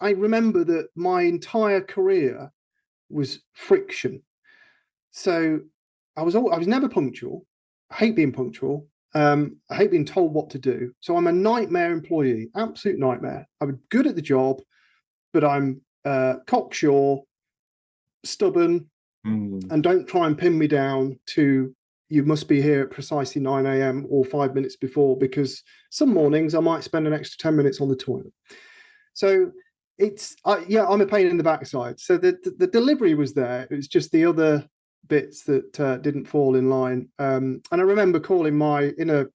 I remember that my entire career was friction. So I was never punctual. I hate being punctual. I hate being told what to do. So I'm a nightmare employee, absolute nightmare. I'm good at the job, but I'm cocksure, stubborn, and don't try and pin me down to you must be here at precisely 9 a.m. or 5 minutes before, because some mornings I might spend an extra 10 minutes on the toilet. So I'm a pain in the backside. So the delivery was there. It was just the other bits that didn't fall in line. And I remember calling in a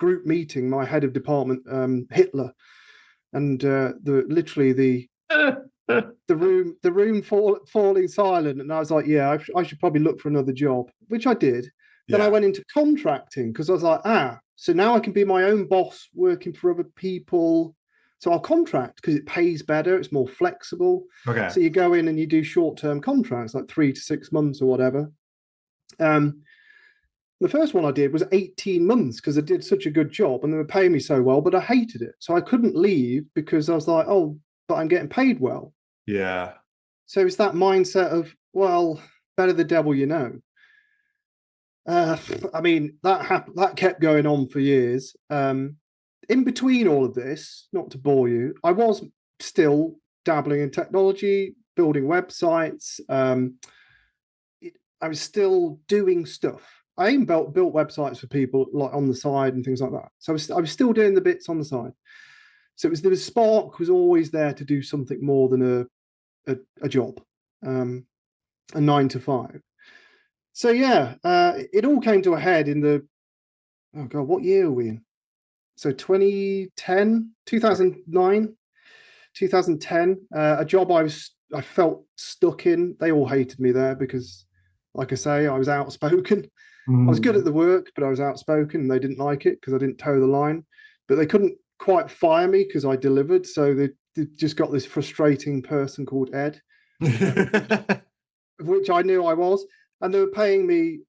group meeting, my head of department, Hitler, and the room falling silent. And I was like, yeah, I should probably look for another job, which I did. Then I went into contracting because I was like, so now I can be my own boss working for other people. So I'll contract because it pays better. It's more flexible. Okay. So you go in and you do short-term contracts, like 3 to 6 months or whatever. The first one I did was 18 months because I did such a good job and they were paying me so well, but I hated it. So I couldn't leave because I was like, oh, but I'm getting paid well. Yeah. So it's that mindset of, well, better the devil you know. I mean, that kept going on for years. In between all of this, not to bore you, I was still dabbling in technology, building websites. I was still doing stuff. I even built websites for people like on the side and things like that. So I was still doing the bits on the side. So the spark was always there to do something more than a job, a 9 to 5. So yeah, it all came to a head in oh God, what year are we in? So 2010, 2009, 2010, a job I felt stuck in. They all hated me there because, like I say, I was outspoken. I was good at the work, but I was outspoken and they didn't like it because I didn't toe the line. But they couldn't quite fire me because I delivered. So they just got this frustrating person called Ed, which I knew I was. And they were paying me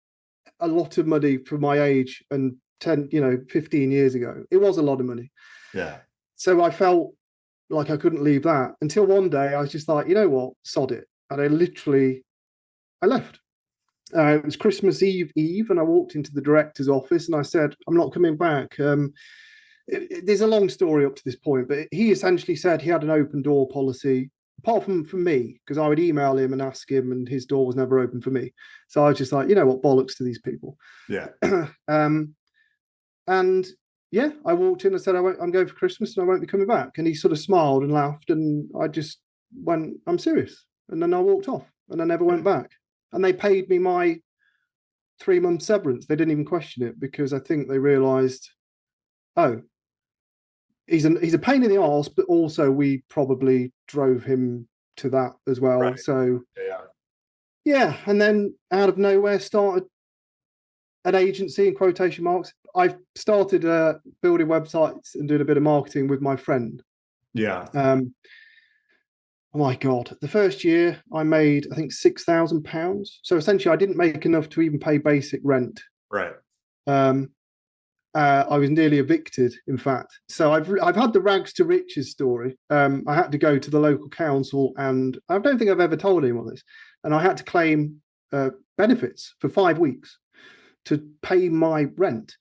a lot of money for my age and 15 years ago. It was a lot of money. Yeah. So I felt like I couldn't leave that until one day I was just like, you know what, sod it. And I left. It was Christmas Eve, and I walked into the director's office and I said, I'm not coming back. There's a long story up to this point, but he essentially said he had an open door policy, apart from for me, because I would email him and ask him, and his door was never open for me. So I was just like, you know what, bollocks to these people. Yeah. And yeah, I walked in and said, I'm going for Christmas and I won't be coming back. And he sort of smiled and laughed, and I just went, I'm serious. And then I walked off and I never went back. And they paid me my 3-month severance. They didn't even question it because I think they realized, oh, he's a pain in the arse, but also we probably drove him to that as well. Right. So yeah. And then out of nowhere started an agency in quotation marks. I started building websites and doing a bit of marketing with my friend. Yeah. Oh my God. The first year I made, I think, £6,000. So essentially I didn't make enough to even pay basic rent. Right. I was nearly evicted, in fact. So I've had the rags to riches story. I had to go to the local council, and I don't think I've ever told anyone this. And I had to claim benefits for 5 weeks to pay my rent.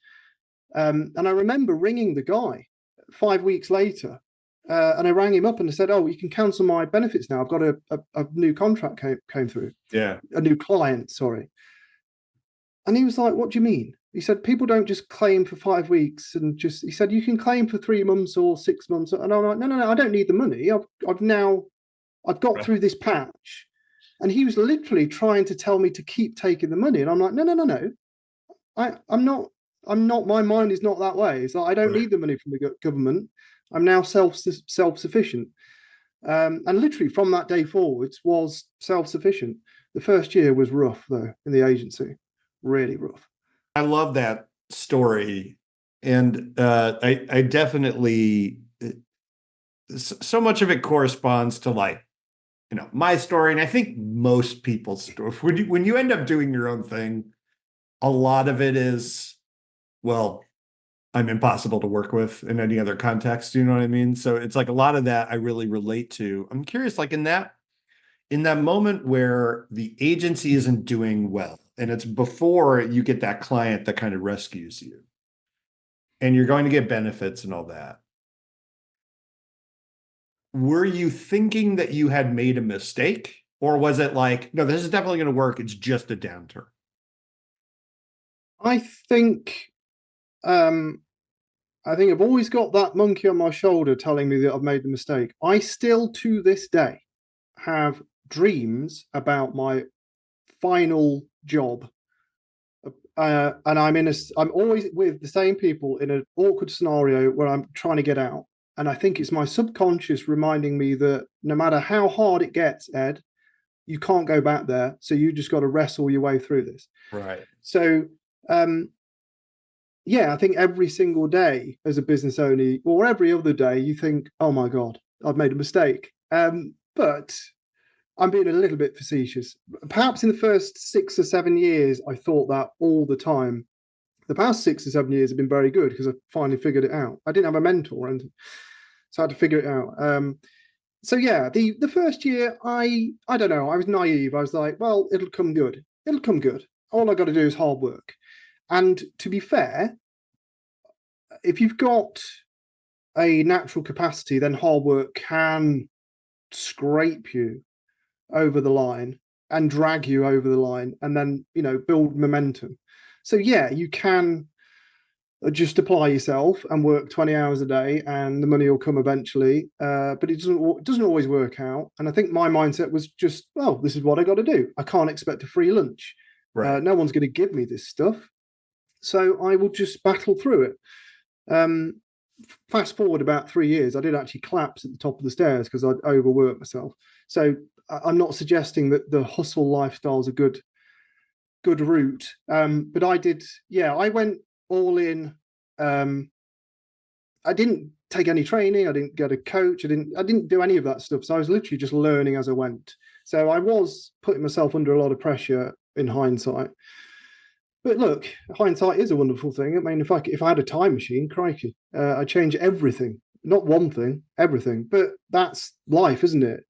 And I remember ringing the guy 5 weeks later, and I rang him up and I said, "Oh, you can cancel my benefits now. I've got a new contract came through. Yeah, a new client. Sorry." And he was like, "What do you mean?" He said, "People don't just claim for 5 weeks and just." He said, "You can claim for 3 months or 6 months." And I'm like, "No, I don't need the money. I've got through this patch." And he was literally trying to tell me to keep taking the money, and I'm like, "No. I'm not. My mind is not that way. It's like I don't need the money from the government. I'm now self-sufficient." And literally from that day forwards was self-sufficient. The first year was rough though in the agency, really rough. I love that story, and I definitely, so much of it corresponds to my story, and I think most people's story. When you end up doing your own thing, a lot of it is, well, I'm impossible to work with in any other context. You know what I mean? So it's like a lot of that I really relate to. I'm curious, like in that moment where the agency isn't doing well, and it's before you get that client that kind of rescues you, and you're going to get benefits and all that. Were you thinking that you had made a mistake? Or was it like, no, this is definitely going to work. It's just a downturn. I think I've always got that monkey on my shoulder telling me that I've made the mistake. I still to this day have dreams about my final job. And I'm always with the same people in an awkward scenario where I'm trying to get out. And I think it's my subconscious reminding me that no matter how hard it gets, Ed, you can't go back there. So you just got to wrestle your way through this. Right. So, yeah, I think every single day as a business owner or every other day, you think, oh my God, I've made a mistake. But I'm being a little bit facetious. Perhaps in the first 6 or 7 years, I thought that all the time. The past 6 or 7 years have been very good because I finally figured it out. I didn't have a mentor, and so I had to figure it out. So yeah, the first year, I don't know, I was naive. I was like, well, it'll come good. It'll come good. All I got to do is hard work. And to be fair, if you've got a natural capacity, then hard work can scrape you over the line and drag you over the line and then, build momentum. So yeah, you can just apply yourself and work 20 hours a day and the money will come eventually. But it doesn't always work out. And I think my mindset was just, oh, this is what I got to do. I can't expect a free lunch. Right. No one's going to give me this stuff. So I will just battle through it. Fast forward about 3 years, I did actually collapse at the top of the stairs because I'd overworked myself. So I'm not suggesting that the hustle lifestyle is a good route. But I did, yeah, I went all in. I didn't take any training. I didn't get a coach. I didn't do any of that stuff. So I was literally just learning as I went. So I was putting myself under a lot of pressure in hindsight. But look, hindsight is a wonderful thing. I mean, if I had a time machine, crikey, I'd change everything. Not one thing, everything. But that's life, isn't it?